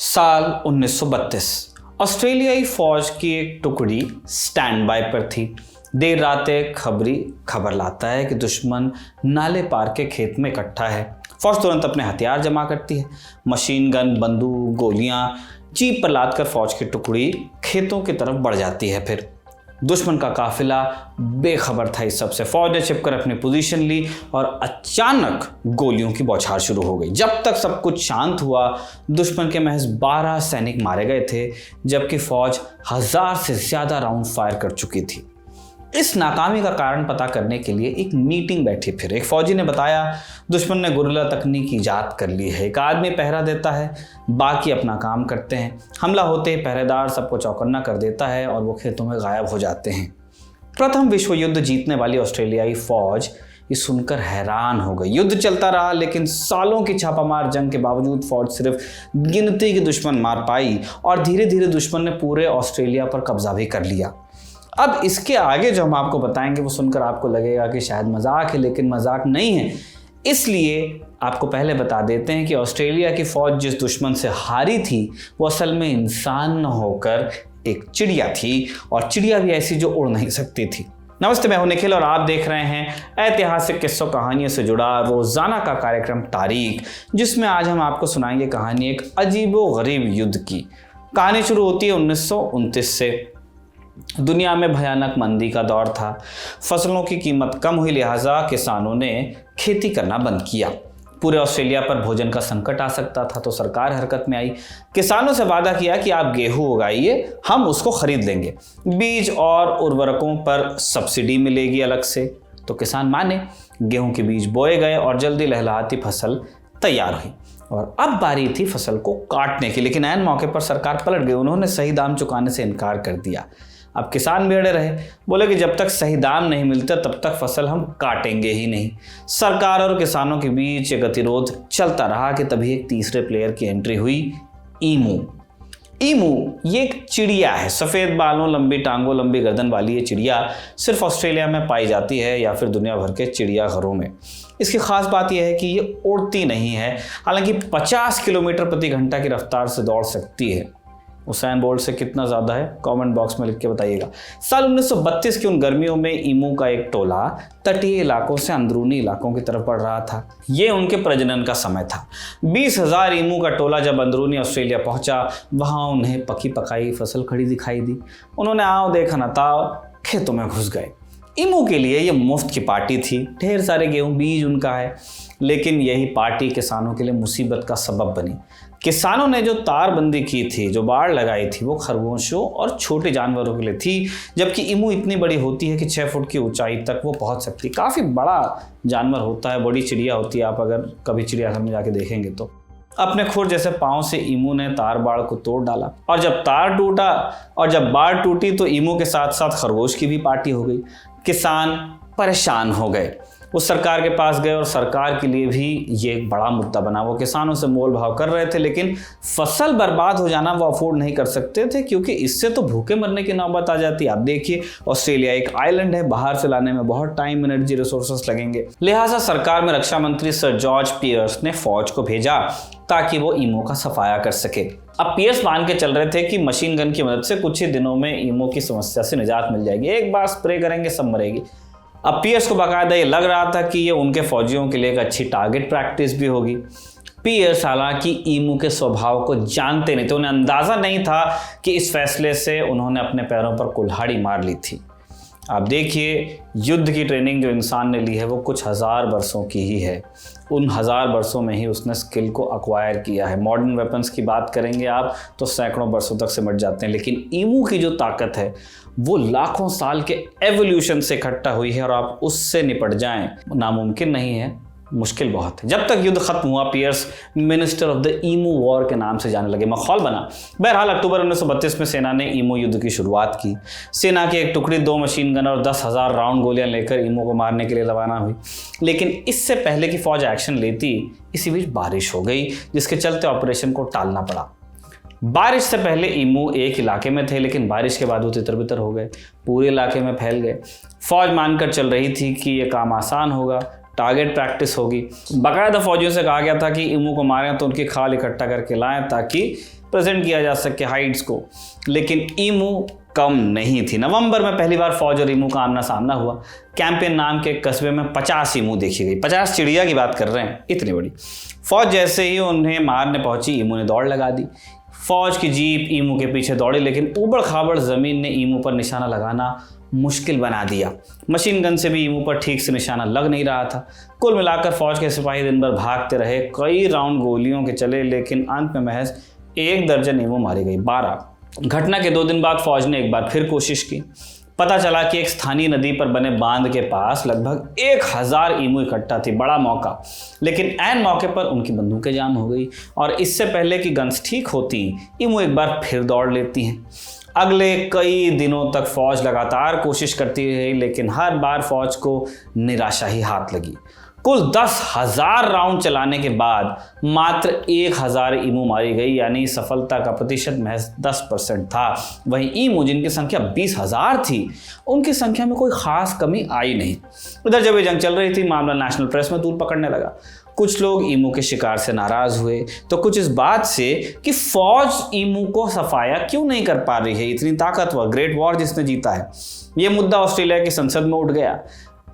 साल 1932 ऑस्ट्रेलियाई फौज की एक टुकड़ी स्टैंड बाय पर थी। देर रात एक खबर लाता है कि दुश्मन नाले पार के खेत में इकट्ठा है। फौज तुरंत अपने हथियार जमा करती है। मशीन गन, बंदूक, गोलियां जीप पर लादकर फौज की टुकड़ी खेतों की तरफ बढ़ जाती है। फिर दुश्मन का काफिला बेखबर था इस सबसे। फौज ने छिपकर अपनी पोजीशन ली और अचानक गोलियों की बौछार शुरू हो गई। जब तक सब कुछ शांत हुआ, दुश्मन के महज 12 सैनिक मारे गए थे, जबकि फौज 1000 से ज्यादा राउंड फायर कर चुकी थी। इस नाकामी का कारण पता करने के लिए एक मीटिंग बैठी। फिर एक फौजी ने बताया, दुश्मन ने गुरिल्ला तकनीक ईजाद कर ली है। एक आदमी पहरा देता है, बाकी अपना काम करते हैं। हमला होते ही पहरेदार सबको चौकन्ना कर देता है और वो खेतों में गायब हो जाते हैं। प्रथम विश्व युद्ध जीतने वाली ऑस्ट्रेलियाई फौज ये सुनकर हैरान हो गई। युद्ध चलता रहा, लेकिन सालों की छापामार जंग के बावजूद फौज सिर्फ गिनती के दुश्मन मार पाई और धीरे धीरे दुश्मन ने पूरे ऑस्ट्रेलिया पर कब्जा भी कर लिया। अब इसके आगे जो हम आपको बताएंगे वो सुनकर आपको लगेगा कि शायद मजाक है, लेकिन मजाक नहीं है। इसलिए आपको पहले बता देते हैं कि ऑस्ट्रेलिया की फौज जिस दुश्मन से हारी थी वो असल में इंसान न होकर एक चिड़िया थी, और चिड़िया भी ऐसी जो उड़ नहीं सकती थी। नमस्ते, मैं हूं निखिल और आप देख रहे हैं ऐतिहासिक किस्सों कहानियों से जुड़ा रोजाना का कार्यक्रम तारीख, जिसमें आज हम आपको सुनाएंगे कहानी एक अजीबोगरीब युद्ध की। कहानी शुरू होती है 1929 से। दुनिया में भयानक मंदी का दौर था। फसलों की कीमत कम हुई, लिहाजा किसानों ने खेती करना बंद किया। पूरे ऑस्ट्रेलिया पर भोजन का संकट आ सकता था, तो सरकार हरकत में आई। किसानों से वादा किया कि आप गेहूं उगाइए, हम उसको खरीद लेंगे। बीज और उर्वरकों पर सब्सिडी मिलेगी अलग से। तो किसान माने। गेहूं के बीज बोए गए और जल्दी लहलहाती फसल तैयार हुई। और अब बारी थी फसल को काटने की, लेकिन ऐन मौके पर सरकार पलट गई। उन्होंने सही दाम चुकाने से इनकार कर दिया। अब किसान भी अड़े रहे, बोले कि जब तक सही दाम नहीं मिलता तब तक फसल हम काटेंगे ही नहीं। सरकार और किसानों के बीच गतिरोध चलता रहा कि तभी एक तीसरे प्लेयर की एंट्री हुई, ईमू। ईमू ये एक चिड़िया है। सफ़ेद बालों, लंबी टांगों, लंबी गर्दन वाली ये चिड़िया सिर्फ ऑस्ट्रेलिया में पाई जाती है या फिर दुनिया भर के चिड़ियाघरों में। इसकी खास बात यह है कि ये उड़ती नहीं है, हालांकि 50 किलोमीटर प्रति घंटा की रफ्तार से दौड़ सकती है। हुसैन बोल्ट से कितना ज़्यादा है, कमेंट बॉक्स में लिख के बताइएगा। साल 1932 की उन गर्मियों में ईमू का एक टोला तटीय इलाकों से अंदरूनी इलाकों की तरफ बढ़ रहा था। ये उनके प्रजनन का समय था। 20,000 ईमू का टोला जब अंदरूनी ऑस्ट्रेलिया पहुंचा, वहां उन्हें पकी पकाई फसल खड़ी दिखाई दी। उन्होंने आओ देखा ना ताओ खेतों में घुस गए। ईमू के लिए ये मुफ्त की पार्टी थी। ढेर सारे गेहूं बीज उनका है, लेकिन यही पार्टी किसानों के लिए मुसीबत का सबब बनी। किसानों ने जो तारबंदी की थी, जो बाड़ लगाई थी, वो खरगोशों और छोटे जानवरों के लिए थी, जबकि ईमू इतनी बड़ी होती है कि 6 फुट की ऊंचाई तक वो पहुंच सकती है। काफ़ी बड़ा जानवर होता है, बड़ी चिड़िया होती है। आप अगर कभी चिड़ियाघर में जाके देखेंगे तो अपने खुर जैसे पाँव से ईमू ने तार बाड़ को तोड़ डाला, और जब तार टूटा और जब बाड़ टूटी तो ईमू के साथ साथ खरगोश की भी पार्टी हो गई। किसान परेशान हो गए, वो सरकार के पास गए और सरकार के लिए भी ये एक बड़ा मुद्दा बना। वो किसानों से मोल भाव कर रहे थे, लेकिन फसल बर्बाद हो जाना वो अफोर्ड नहीं कर सकते थे, क्योंकि इससे तो भूखे मरने की नौबत आ जाती। आप देखिए, ऑस्ट्रेलिया एक आइलैंड है, बाहर से लाने में बहुत टाइम, एनर्जी, रिसोर्सेस लगेंगे। लिहाजा सरकार में रक्षा मंत्री सर जॉर्ज पियर्स ने फौज को भेजा ताकि वो ईमू का सफाया कर सके। अब पियर्स मान के चल रहे थे कि मशीन गन की मदद से कुछ ही दिनों में ईमू की समस्या से निजात मिल जाएगी। एक बार स्प्रे करेंगे सब मरेगी। अब पियर्स को बाकायदा ये लग रहा था कि ये उनके फौजियों के लिए एक अच्छी टारगेट प्रैक्टिस भी होगी। पियर्स हालांकि ईमू के स्वभाव को जानते नहीं थे। उन्हें अंदाज़ा नहीं था कि इस फैसले से उन्होंने अपने पैरों पर कुल्हाड़ी मार ली थी। आप देखिए, युद्ध की ट्रेनिंग जो इंसान ने ली है वो कुछ 1000 वर्षों की ही है। उन 1000 वर्षों में ही उसने स्किल को अक्वायर किया है। मॉडर्न वेपन्स की बात करेंगे आप तो सैकड़ों वर्षों तक सिमट जाते हैं, लेकिन ईमू की जो ताकत है वो लाखों साल के एवोल्यूशन से इकट्ठा हुई है, और आप उससे निपट जाएं नामुमकिन नहीं है, मुश्किल बहुत है। जब तक युद्ध खत्म हुआ, Pearce minister of the Emu War के नाम से जाने लगे, मखौल बना। बहरहाल अक्टूबर 1932 में सेना ने ईमू युद्ध की शुरुआत की। सेना की एक टुकड़ी 2 मशीन गन और 10,000 राउंड गोलियां लेकर ईमू को मारने के लिए रवाना हुई। लेकिन इससे पहले कि फौज एक्शन लेती, इसी बीच बारिश हो गई, जिसके चलते ऑपरेशन को टालना पड़ा। बारिश से पहले ईमू एक इलाके में थे, लेकिन बारिश के बाद वो तितर बितर हो गए, पूरे इलाके में फैल गए। फौज मानकर चल रही थी कि ये काम आसान होगा, टारगेट प्रैक्टिस होगी। बाकायदा फौजियों से कहा गया था कि ईमू को मारें तो उनकी खाल इकट्ठा करके लाएं, ताकि प्रेजेंट किया जा सके हाइट्स को, लेकिन ईमू कम नहीं थी। नवंबर में पहली बार फौज और ईमू का आमना सामना हुआ। कैंपेन नाम के कस्बे में 50 ईमू देखी गई। 50 चिड़िया की बात कर रहे हैं, इतनी बड़ी। फौज जैसे ही उन्हें मारने पहुंची, ईमू ने दौड़ लगा दी। फौज की जीप ईमू के पीछे दौड़ी, लेकिन ऊबड़ खाबड़ जमीन ने ईमू पर निशाना लगाना मुश्किल बना दिया। मशीन गन से भी ईमू पर ठीक से निशाना लग नहीं रहा था। कुल मिलाकर फौज के सिपाही दिन भर भागते रहे, कई राउंड गोलियों के चले, लेकिन अंत में महज 1 दर्जन ईमू मारी गई। 12। घटना के 2 दिन बाद फौज ने एक बार फिर कोशिश की। पता चला कि एक स्थानीय नदी पर बने बांध के पास लगभग 1000 ईमू इकट्ठा थी। बड़ा मौका, लेकिन ऐन मौके पर उनकी बंदूकें जाम हो गई और इससे पहले कि गन्स ठीक होती, ईमू एक बार फिर दौड़ लेती हैं। अगले कई दिनों तक फौज लगातार कोशिश करती रही, लेकिन हर बार फौज को निराशा ही हाथ लगी। कुल 10,000 राउंड चलाने के बाद मात्र 1000 ईमू मारी गई, यानी सफलता का प्रतिशत महज 10% था। वहीं ईमू जिनकी संख्या 20,000 थी, उनकी संख्या में कोई खास कमी आई नहीं। उधर जब ये जंग चल रही थी, मामला नेशनल प्रेस में तूल पकड़ने लगा। कुछ लोग ईमू के शिकार से नाराज हुए तो कुछ इस बात से कि फौज ईमू को सफाया क्यों नहीं कर पा रही है, इतनी ताकतवर, ग्रेट वॉर जिसने जीता है। यह मुद्दा ऑस्ट्रेलिया की संसद में उठ गया।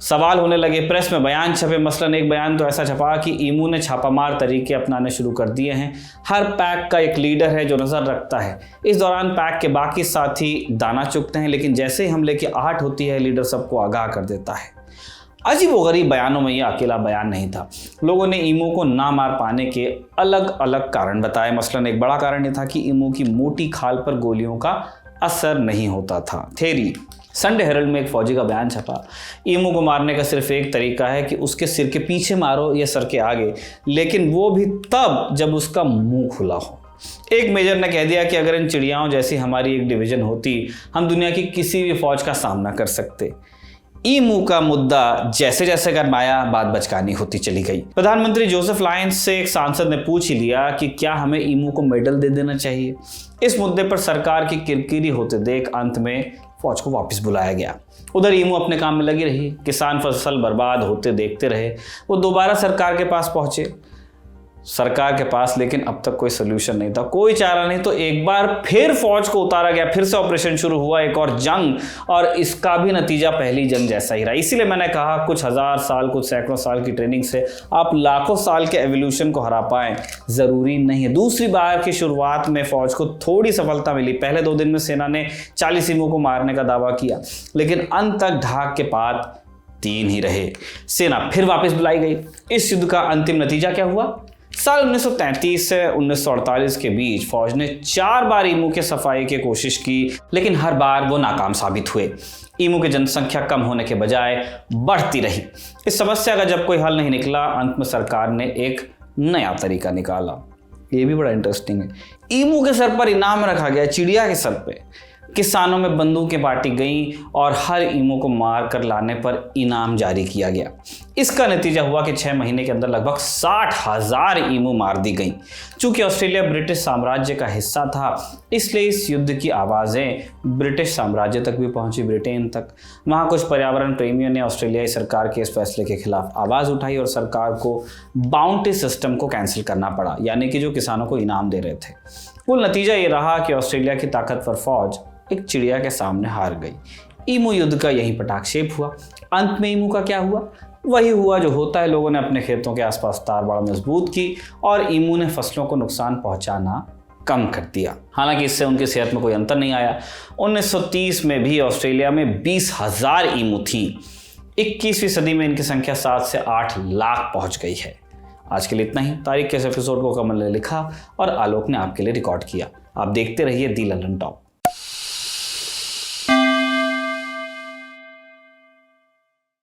सवाल होने लगे, प्रेस में बयान छपे। मसलन एक बयान तो ऐसा छपा कि ईमू ने छापामार तरीके अपनाने शुरू कर दिए हैं। हर पैक का एक लीडर है जो नज़र रखता है। इस दौरान पैक के बाकी साथी दाना चुगते हैं, लेकिन जैसे ही हमले की आहट होती है, लीडर सबको आगाह कर देता है। अजीबोगरीब बयानों में यह अकेला बयान नहीं था। लोगों ने ईमू को ना मार पाने के अलग अलग कारण बताए। मसलन एक बड़ा कारण यह था कि ईमू की मोटी खाल पर गोलियों का असर नहीं होता था। थेरी। संडे हेरल्ड में एक फौजी का बयान छपा, ईमू को मारने का सिर्फ एक तरीका है कि उसके सिर के पीछे मारो या सर के आगे, लेकिन वो भी तब जब उसका मुंह खुला हो। एक मेजर ने कह दिया कि अगर इन चिड़ियाओं जैसी हमारी एक डिवीजन होती, हम दुनिया की किसी भी फौज का सामना कर सकते। ईमू का मुद्दा जैसे जैसे गरमाया, बात बचकानी होती चली गई। प्रधानमंत्री जोसेफ लायंस से एक सांसद ने पूछ ही लिया कि क्या हमें ईमू को मेडल दे देना चाहिए। इस मुद्दे पर सरकार की किरकिरी होते देख अंत में फौज को वापस बुलाया गया। उधर ईमू अपने काम में लगी रही। किसान फसल बर्बाद होते देखते रहे। वो दोबारा सरकार के पास पहुंचे, लेकिन अब तक कोई सोल्यूशन नहीं था, कोई चारा नहीं। तो एक बार फिर फौज को उतारा गया, फिर से ऑपरेशन शुरू हुआ, एक और जंग, और इसका भी नतीजा पहली जंग जैसा ही रहा। इसीलिए मैंने कहा, कुछ हजार साल, कुछ सैकड़ों साल की ट्रेनिंग से आप लाखों साल के एवोल्यूशन को हरा पाएं, जरूरी नहीं है। दूसरी बार की शुरुआत में फौज को थोड़ी सफलता मिली। पहले 2 दिन में सेना ने 40 ईमू को मारने का दावा किया, लेकिन अंत तक ढाक के पात 3 ही रहे। सेना फिर वापस बुलाई गई। इस युद्ध का अंतिम नतीजा क्या हुआ? साल 1933 से 1948 के बीच फौज ने 4 बार ईमू के सफाई की कोशिश की, लेकिन हर बार वो नाकाम साबित हुए। ईमू की जनसंख्या कम होने के बजाय बढ़ती रही। इस समस्या का जब कोई हल नहीं निकला, अंत में सरकार ने एक नया तरीका निकाला। ये भी बड़ा इंटरेस्टिंग है। ईमू के सर पर इनाम रखा गया, चिड़िया के सर पे। किसानों में बंदूकें बांटी गईं और हर ईमू को मार कर लाने पर इनाम जारी किया गया। इसका नतीजा हुआ कि 6 महीने के अंदर लगभग 60,000 ईमू मार दी गईं। चूंकि ऑस्ट्रेलिया ब्रिटिश साम्राज्य का हिस्सा था, इसलिए इस युद्ध की आवाज़ें ब्रिटिश साम्राज्य तक भी पहुंची, ब्रिटेन तक। वहाँ कुछ पर्यावरण प्रेमियों ने ऑस्ट्रेलियाई सरकार के इस फैसले के खिलाफ आवाज़ उठाई और सरकार को बाउंटी सिस्टम को कैंसिल करना पड़ा, यानी कि जो किसानों को इनाम दे रहे थे। कुल नतीजा ये रहा कि ऑस्ट्रेलिया की ताकतवर फौज एक चिड़िया के सामने हार गई। ईमू युद्ध का यही पटाक्षेप हुआ। अंत में ईमू का क्या हुआ? वही हुआ जो होता है। लोगों ने अपने खेतों के आसपास तार बाड़ मजबूत की और ईमू ने फसलों को नुकसान पहुंचाना कम कर दिया। हालांकि इससे उनकी सेहत में कोई अंतर नहीं आया। 1930 में भी ऑस्ट्रेलिया में 20,000 ईमू थी। 21वीं सदी में इनकी संख्या 7 से 8 लाख पहुंच गई है। आज के लिए इतना ही। तारीख के इस एपिसोड को कमल ने लिखा और आलोक ने आपके लिए रिकॉर्ड किया। आप देखते रहिए दी लंदन टॉप।